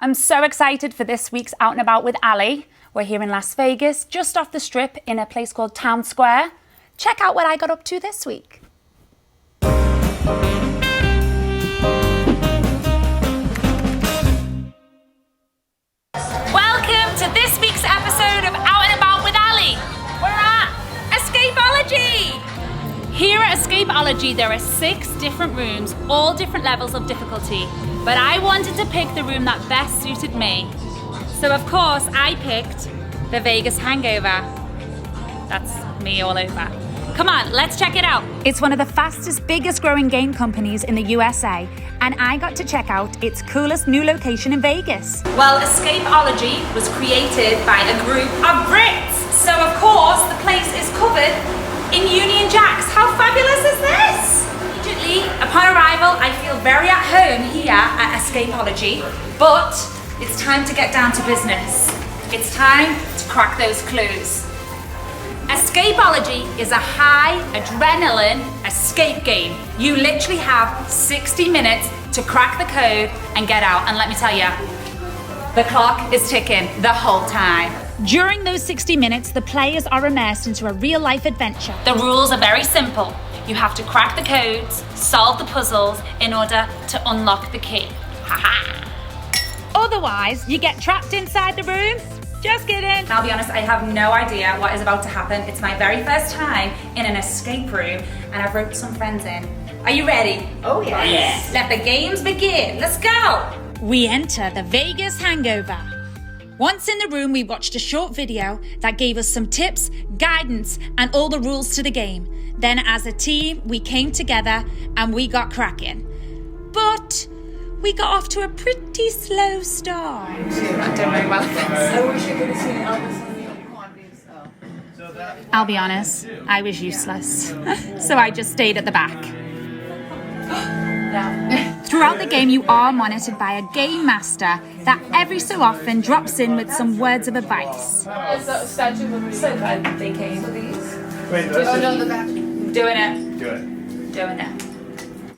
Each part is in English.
I'm so excited for this week's Out and About with Ali. We're here in Las Vegas, just off the strip in a place called Town Square. Check out what I got up to this week. Welcome to this week's episode of Out and About with Ali. We're at Escapology. Here at Escapology, there are 6 different rooms, all different levels of difficulty. But I wanted to pick the room that best suited me. So of course, I picked the Vegas Hangover. That's me all over. Come on, let's check it out. It's one of the fastest, biggest growing game companies in the USA, and I got to check out its coolest new location in Vegas. Well, Escapology was created by a group of Brits. So of course, the place is covered in Union Jacks. How fabulous is this? Immediately upon arrival, I feel very at home here at Escapology, but it's time to get down to business. It's time to crack those clues. Escapology is a high adrenaline escape game. You literally have 60 minutes to crack the code and get out. And let me tell you, the clock is ticking the whole time. During those 60 minutes, the players are immersed into a real-life adventure. The rules are very simple. You have to crack the codes, solve the puzzles in order to unlock the key. Haha. Otherwise, you get trapped inside the room. Just kidding. I'll be honest, I have no idea what is about to happen. It's my very first time in an escape room, and I've roped some friends in. Are you ready? Oh, yes. Let the games begin. Let's go. We enter the Vegas Hangover. Once in the room, we watched a short video that gave us some tips, guidance, and all the rules to the game. Then as a team, we came together and we got cracking. But we got off to a pretty slow start. I don't know about this. I wish you could have seen Elvis on the quantities. I'll be honest, I was useless. So I just stayed at the back. Throughout the game, you are monitored by a game master that every so often drops in with some words of advice. So glad they came. Wait, The back. Doing it. Do it. Doing it.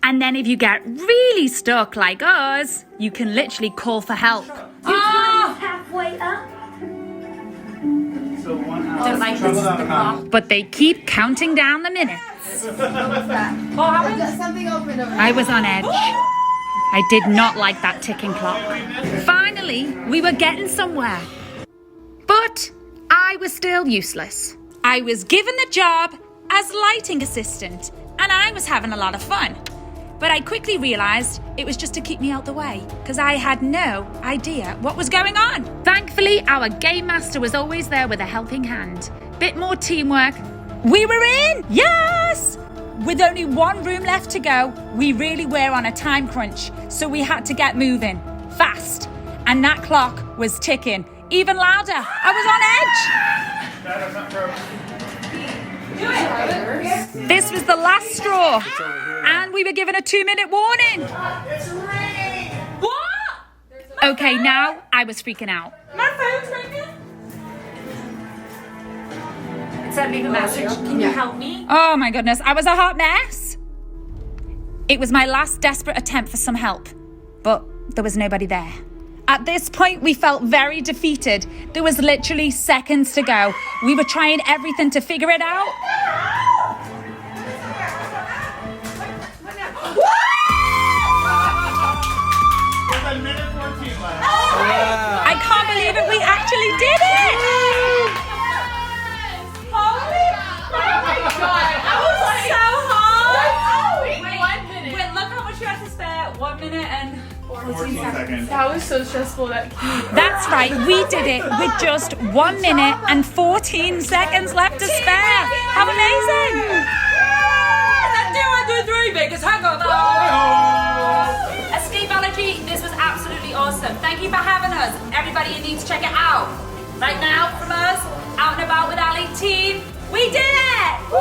And then if you get really stuck like us, you can literally call for help. Halfway up. So 1 hour. Don't like this. But they keep counting down the minutes. What was that? What happened? Something opened over there. I was on edge. I did not like that ticking clock. Finally, we were getting somewhere. But I was still useless. I was given the job as lighting assistant, and I was having a lot of fun. But I quickly realised it was just to keep me out the way, because I had no idea what was going on. Thankfully, our game master was always there with a helping hand. Bit more teamwork. We were in! Yes! With only one room left to go, we really were on a time crunch, so we had to get moving. Fast. And that clock was ticking. Even louder. I was on edge. This was the last straw. And we were given a 2-minute warning. It's raining! What? Okay, now I was freaking out. My phone's ringing. It said leave a message. Can you help me? Oh my goodness, I was a hot mess. It was my last desperate attempt for some help, but there was nobody there. At this point, we felt very defeated. There was literally seconds to go. We were trying everything to figure it out. There's a minute 14 left. I can't believe it. We actually did it. Wait, look how much you had to spare. 1 minute and 14 seconds. That was so stressful. That's right, we did it with just 1 minute and 14 seconds left to spare. How amazing! Let's do 1, 2, 3, Vegas Hangover! Escapology, this was absolutely awesome. Thank you for having us. Everybody, you need to check it out. Right now, from us, Out and About with Ali team, we did it! Woo!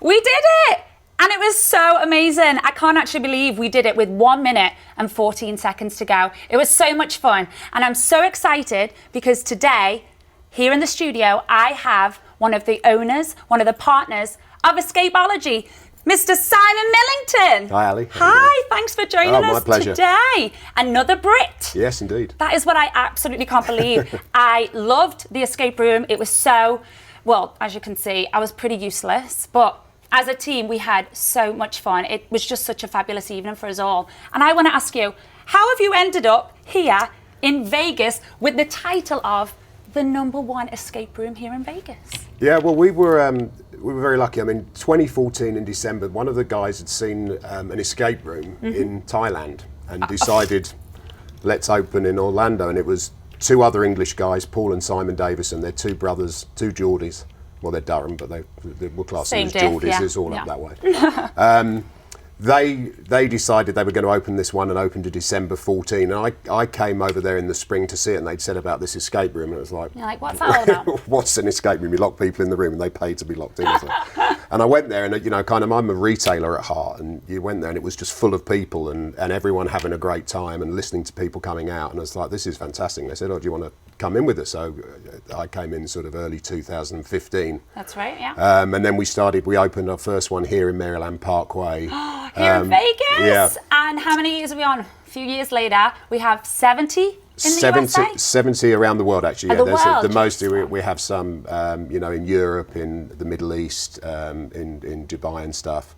We did it! And it was so amazing. I can't actually believe we did it with 1 minute and 14 seconds to go. It was so much fun. And I'm so excited because today, here in the studio, I have one of the owners, one of the partners of Escapology. Mr. Simon Millington. Hi, Ali. Hi, thanks for joining my us pleasure. today. Another Brit. Yes, indeed. That is what I absolutely can't believe. I loved the escape room. It was so, well, as you can see, I was pretty useless, but as a team, we had so much fun. It was just such a fabulous evening for us all. And I want to ask you, how have you ended up here in Vegas with the title of the #1 escape room here in Vegas? Yeah, well, we were very lucky. I mean, 2014 in December, one of the guys had seen an escape room in Thailand and decided, let's open in Orlando. And it was 2 other English guys, Paul and Simon Davison. They're 2 brothers, 2 Geordies. Well, they're Durham, but they were classed Same as diff, Geordies. yeah. It's all Yeah. up that way. They decided they were going to open this one and opened in December 14. And I came over there in the spring to see it, and they'd said about this escape room, and it was like, You're like, what's that all about? what's an escape room? You lock people in the room and they pay to be locked in. And I went there, and I'm a retailer at heart, and you went there and it was just full of people and everyone having a great time and listening to people coming out, and I was like, this is fantastic. And they said, oh, do you want to come in with us? So I came in sort of early 2015. That's right, yeah. And then we opened our first one here in Maryland Parkway. Here in Vegas? Yeah. And how many years are we on? A few years later, we have 70 in the USA? 70 around the world, actually. Oh, the world. The most, we have some, in Europe, in the Middle East, in Dubai and stuff,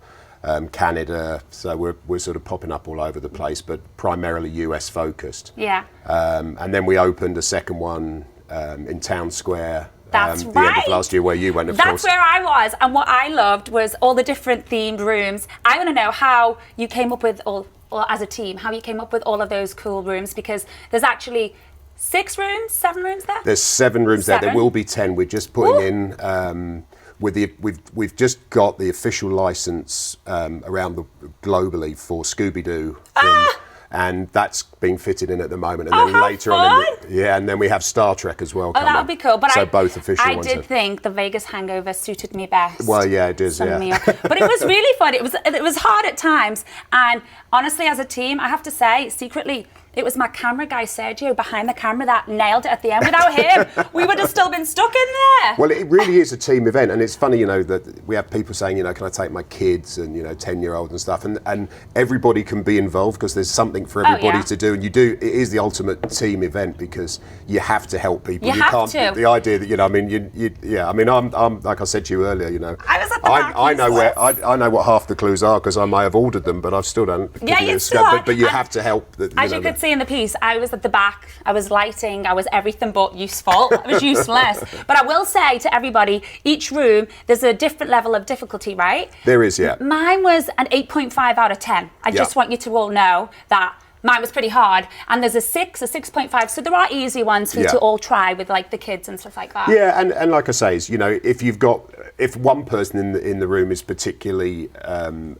Canada. So we're sort of popping up all over the place, but primarily US focused. Yeah. And then we opened a second one in Town Square. That's the right. end of last year, where you went, of course. That's where I was, and what I loved was all the different themed rooms. I want to know how you came up with or as a team, how you came up with all of those cool rooms, because there's actually 7 rooms there? There's 7 rooms there. 7? There will be 10. We're just putting in we've just got the official license around globally for Scooby-Doo. And that's being fitted in at the moment. And then later on, and then we have Star Trek as well. Oh, that would be cool. But both official I ones. did think the Vegas Hangover suited me best. Well, yeah, it does. Summing me Yeah. up. But it was really fun. It was hard at times, and honestly, as a team, I have to say, secretly, it was my camera guy Sergio behind the camera that nailed it at the end. Without him, we would have still been stuck in there. Well, it really is a team event, and it's funny, that we have people saying, can I take my kids and 10-year-olds and stuff, and everybody can be involved because there's something for everybody to do, and it is the ultimate team event because you have to help people. You have to. The idea that I'm like I said to you earlier, I was at the back. I know I know what half the clues are because I may have ordered them, but I've still done. Yeah, you still are. But you have to help. As you could see in the piece, I was at the back, I was lighting, I was everything but useful. I was useless. But I will say to everybody, each room, there's a different level of difficulty, right? There is, yeah. Mine was an 8.5 out of 10. I just want you to all know that mine was pretty hard. And there's a 6.5. So there are easy ones for you to all try with like the kids and stuff like that. Yeah, and like I say, if one person in the room is particularly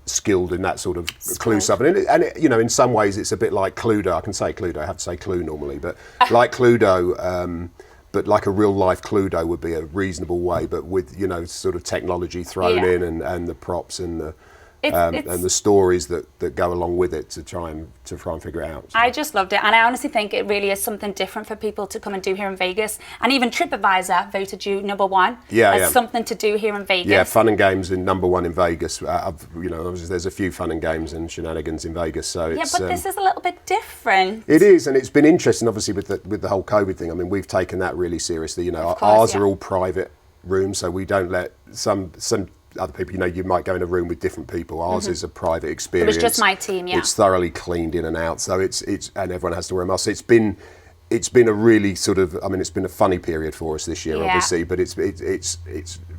skilled in that sort of clue stuff, and in some ways it's a bit like Cluedo. I can say Cluedo. I have to say Clue normally, but like Cluedo. But like a real life Cluedo would be a reasonable way, but with sort of technology thrown in and the props and the. And the stories that go along with it to try and figure it out. So. I just loved it, and I honestly think it really is something different for people to come and do here in Vegas. And even TripAdvisor voted you #1 as something to do here in Vegas. Yeah, fun and games in #1 in Vegas. Obviously there's a few fun and games and shenanigans in Vegas. So it's, but this is a little bit different. It is, and it's been interesting, obviously, with the whole COVID thing. I mean, we've taken that really seriously. Ours are all private rooms, so we don't let some other people, you might go in a room with different people. Ours is a private experience. It was just my team, yeah. It's thoroughly cleaned in and out, so it's and everyone has to wear a mask. It's been a really sort of, it's been a funny period for us this year, obviously, but it's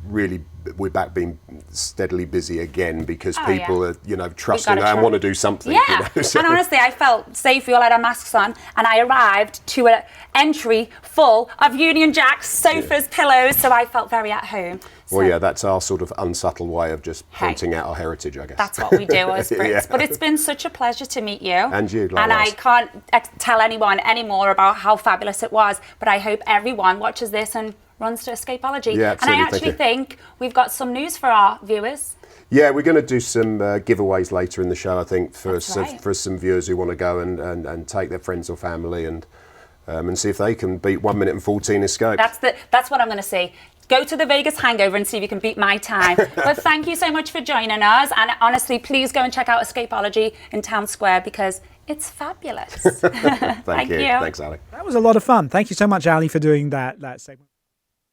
really, we're back being steadily busy again because people are, trusting and want to do something. Yeah, So. And honestly, I felt safe. We all had our masks on, and I arrived to an entry full of Union Jacks, sofas, pillows, so I felt very at home. So, Well, yeah, that's our sort of unsubtle way of just pointing out our heritage, I guess. That's what we do as Brits. Yeah. But it's been such a pleasure to meet you. And you, likewise. And I can't tell anyone anymore about how fabulous it was, but I hope everyone watches this and runs to Escapology. Yeah, and I absolutely. actually think we've got some news for our viewers. Yeah, we're going to do some giveaways later in the show, I think, for right. some viewers who want to go and take their friends or family and see if they can beat 1 minute and 14 escapes. That's what I'm going to say. Go to the Vegas Hangover and see if you can beat my time. But thank you so much for joining us. And honestly, please go and check out Escapology in Town Square because it's fabulous. Thank you. Thanks, Ali. That was a lot of fun. Thank you so much, Ali, for doing that segment.